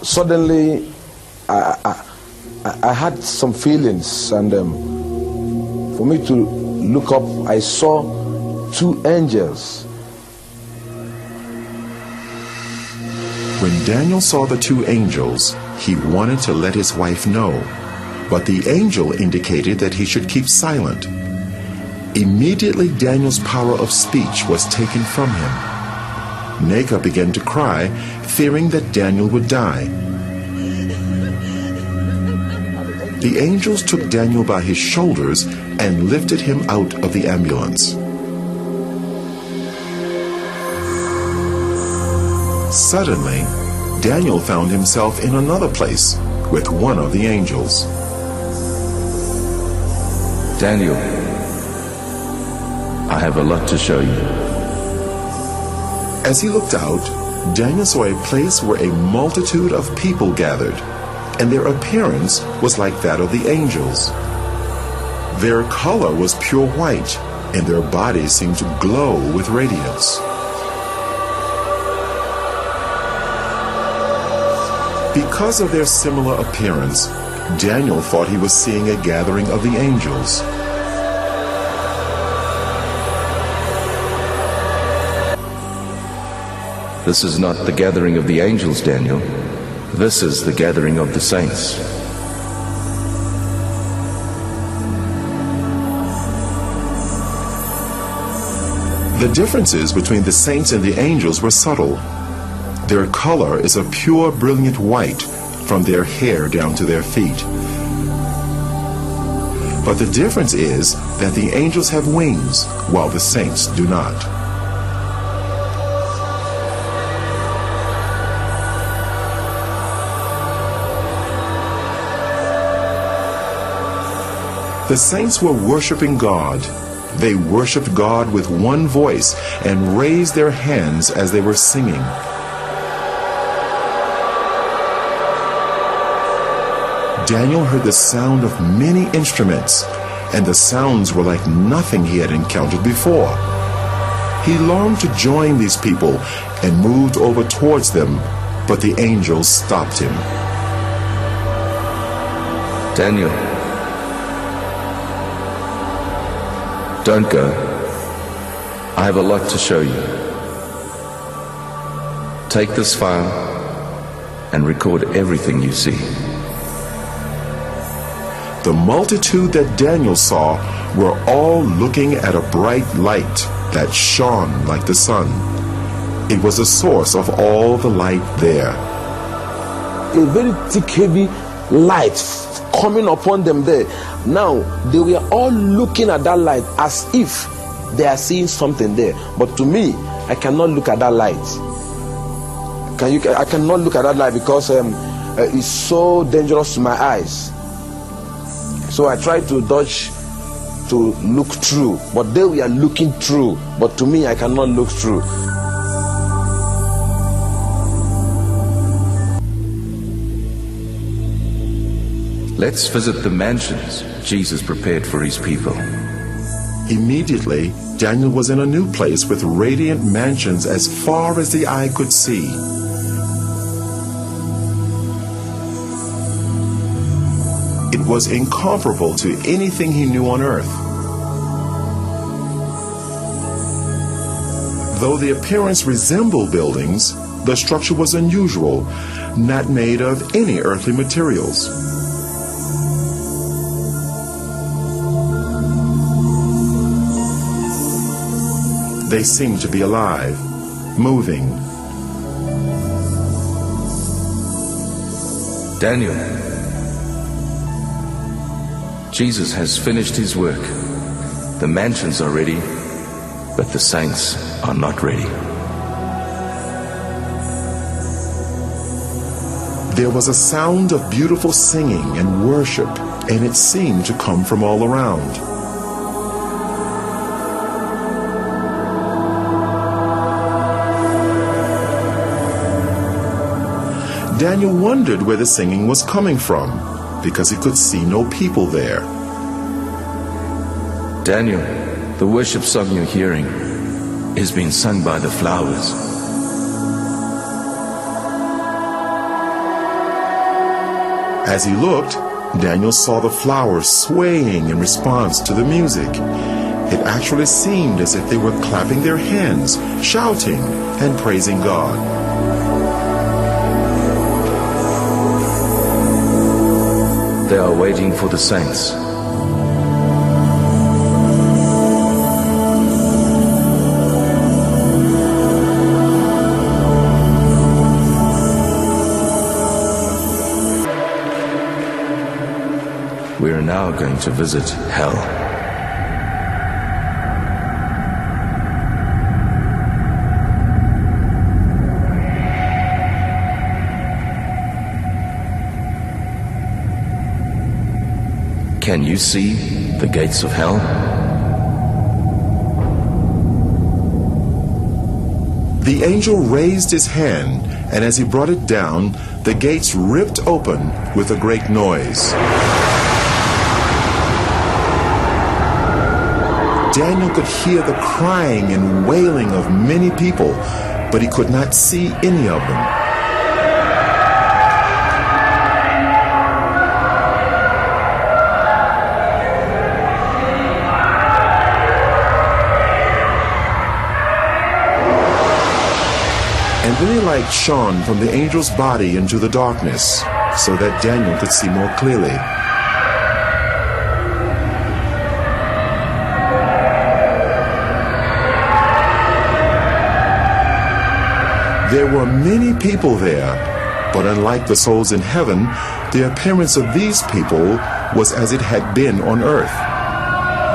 Suddenly, I had some feelings, and for me to look up, I saw two angels. When Daniel saw the two angels, he wanted to let his wife know, but the angel indicated that he should keep silent. Immediately, Daniel's power of speech was taken from him. Neka began to cry, fearing that Daniel would die. The angels took Daniel by his shoulders and lifted him out of the ambulance. Suddenly, Daniel found himself in another place with one of the angels. Daniel, I have a lot to show you. As he looked out, Daniel saw a place where a multitude of people gathered, and their appearance was like that of the angels. Their color was pure white, and their bodies seemed to glow with radiance. Because of their similar appearance, Daniel thought he was seeing a gathering of the angels. This is not the gathering of the angels, Daniel. This is the gathering of the saints. The differences between the saints and the angels were subtle. Their color is a pure, brilliant white from their hair down to their feet. But the difference is that the angels have wings, while the saints do not. The saints were worshiping God. They worshiped God with one voice and raised their hands as they were singing. Daniel heard the sound of many instruments, and the sounds were like nothing he had encountered before. He longed to join these people and moved over towards them, but the angels stopped him. Daniel, don't go. I have a lot to show you. Take this file and record everything you see. The multitude that Daniel saw were all looking at a bright light that shone like the sun. It was the source of all the light there. A very thick, heavy light coming upon them there. Now, they were all looking at that light as if they are seeing something there. But to me, I cannot look at that light. I cannot look at that light because it's so dangerous to my eyes. So I try to dodge to look through, but they were looking through. But to me, I cannot look through. Let's visit the mansions Jesus prepared for his people. Immediately, Daniel was in a new place with radiant mansions as far as the eye could see. It was incomparable to anything he knew on earth. Though the appearance resembled buildings, the structure was unusual, not made of any earthly materials. They seemed to be alive, moving. Daniel, Jesus has finished his work. The mansions are ready, but the saints are not ready. There was a sound of beautiful singing and worship, and it seemed to come from all around. Daniel wondered where the singing was coming from. because he could see no people there. Daniel, the worship song you're hearing is being sung by the flowers. As he looked, Daniel saw the flowers swaying in response to the music. It actually seemed as if they were clapping their hands, shouting, and praising God. They are waiting for the saints. We are now going to visit hell. Can you see the gates of hell? The angel raised his hand, and as he brought it down, the gates ripped open with a great noise. Daniel could hear the crying and wailing of many people, but he could not see any of them. And then a light shone from the angel's body into the darkness, so that Daniel could see more clearly. There were many people there, but unlike the souls in heaven, the appearance of these people was as it had been on earth.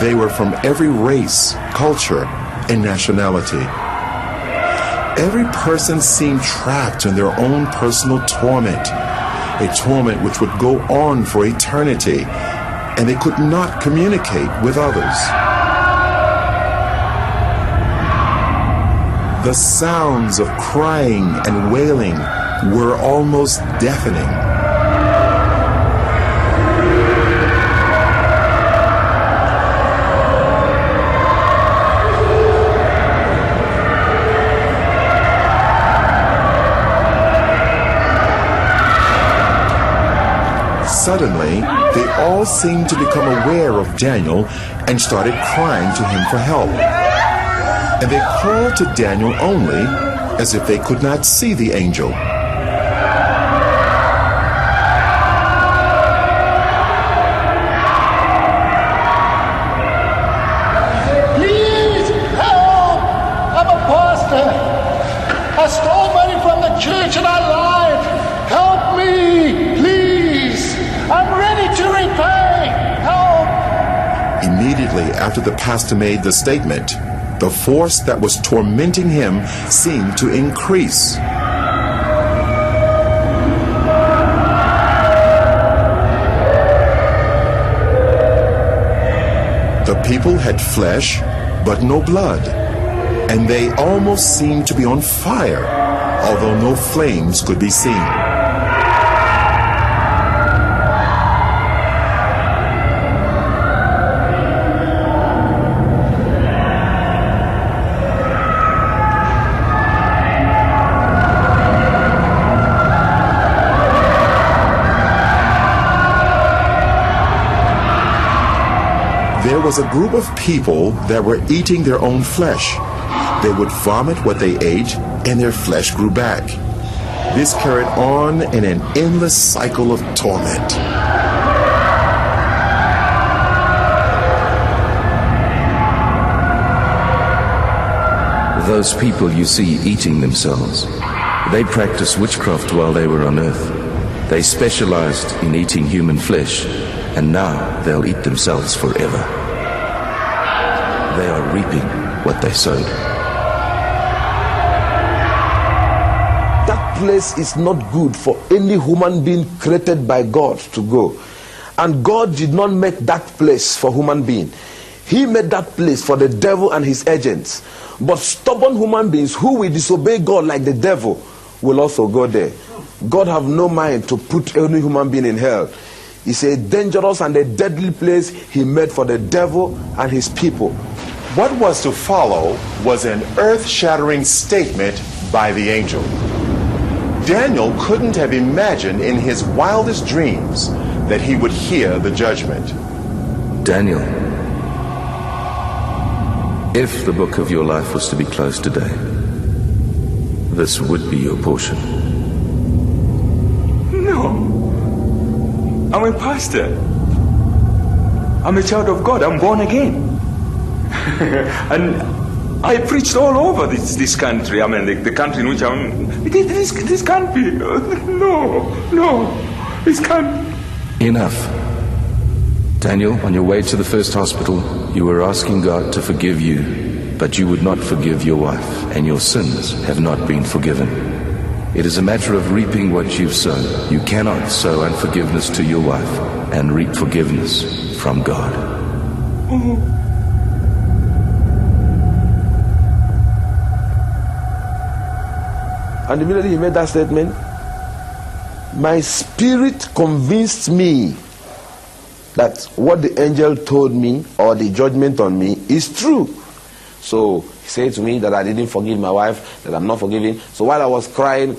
They were from every race, culture, and nationality. Every person seemed trapped in their own personal torment, a torment which would go on for eternity, and they could not communicate with others. The sounds of crying and wailing were almost deafening. Suddenly, they all seemed to become aware of Daniel and started crying to him for help. And they called to Daniel only as if they could not see the angel. Please help! I'm a pastor. I stole money from the church and I lied. Help me, please. I'm ready to repay. Help! Immediately after the pastor made the statement, the force that was tormenting him seemed to increase. The people had flesh, but no blood, and they almost seemed to be on fire, although no flames could be seen. There was a group of people that were eating their own flesh. They would vomit what they ate, and their flesh grew back. This carried on in an endless cycle of torment. Those people you see eating themselves, they practiced witchcraft while they were on earth. They specialized in eating human flesh, and now they'll eat themselves forever. They are reaping what they sowed. That place is not good for any human being created by God to go. And God did not make that place for human being. He made that place for the devil and his agents. But stubborn human beings who will disobey God like the devil will also go there. God have no mind to put any human being in hell. It's a dangerous and a deadly place he made for the devil and his people. What was to follow was an earth-shattering statement by the angel. Daniel couldn't have imagined in his wildest dreams that he would hear the judgment. Daniel, if the book of your life was to be closed today, this would be your portion. No. I'm a pastor. I'm a child of God. I'm born again. And I preached all over this country. I mean, the country in which I'm... This can't be. No. This can't. Enough. Daniel, on your way to the first hospital, you were asking God to forgive you, but you would not forgive your wife, and your sins have not been forgiven. It is a matter of reaping what you've sown. You cannot sow unforgiveness to your wife and reap forgiveness from God. And immediately he made that statement, my spirit convinced me that what the angel told me, or the judgment on me, is true. So he said to me that I didn't forgive my wife, that I'm not forgiving. So while I was crying,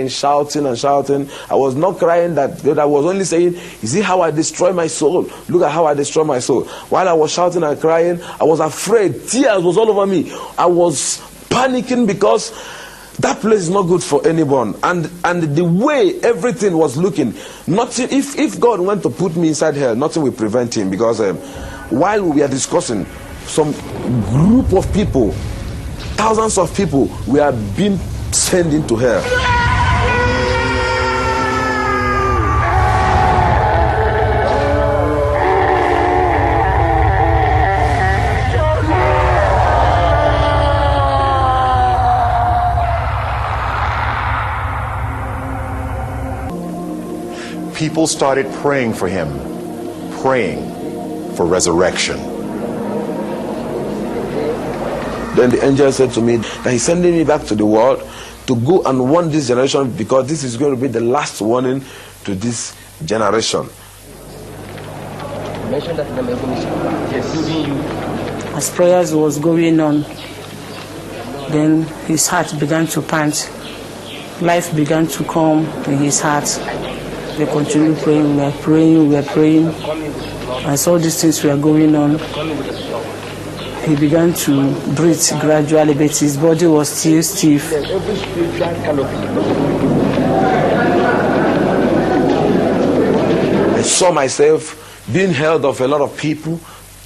shouting, I was not crying that I was only saying, you see how I destroy my soul? Look at how I destroy my soul. While I was shouting and crying, I was afraid. Tears was all over me. I was panicking because that place is not good for anyone. And the way everything was looking, nothing. If God went to put me inside hell, nothing will prevent him. Because while we are discussing, some group of people, thousands of people, we are being sent into hell. People started praying for him, praying for resurrection. Then the angel said to me that he's sending me back to the world to go and warn this generation, because this is going to be the last warning to this generation. As prayers was going on, then his heart began to pant. Life began to come in his heart. We continued praying, we were praying. As all these things were going on, he began to breathe gradually, but his body was still stiff. I saw myself being held of a lot of people.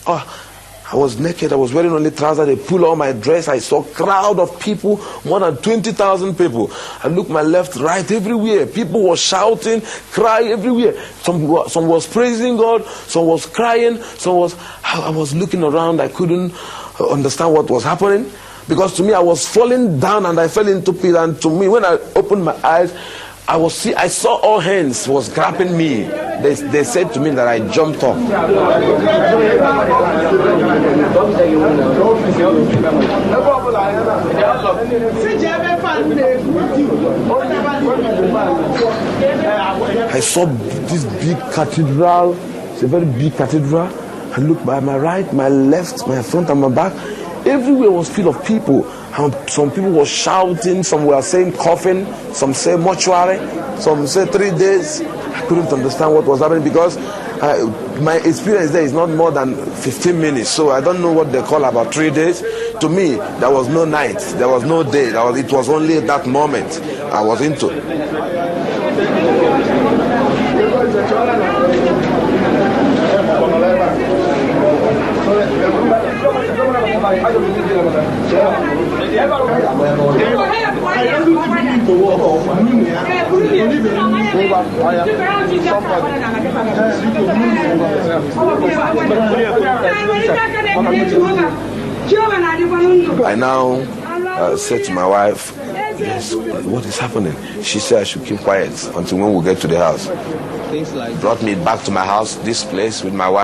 I was naked, I was wearing only trousers, they pulled all my dress. I saw a crowd of people, more than 20,000 people. I looked my left, right, everywhere. People were shouting, crying everywhere. Some was praising God, some was crying, I was looking around, I couldn't understand what was happening. Because to me, I was falling down and I fell into pit. And to me, when I opened my eyes, I saw all hands was grabbing me. They said to me that I jumped up. I saw this big cathedral. It's a very big cathedral. I looked by my right, my left, my front and my back. Everywhere was full of people. Some people were shouting, some were saying coffin, some say mortuary, some say 3 days. I couldn't understand what was happening because my experience there is not more than 15 minutes. So I don't know what they call about 3 days. To me, there was no night, there was no day. It was only that moment I was into. I now said to my wife, yes, what is happening? She said I should keep quiet until when we get to the house. Brought me back to my house, this place with my wife.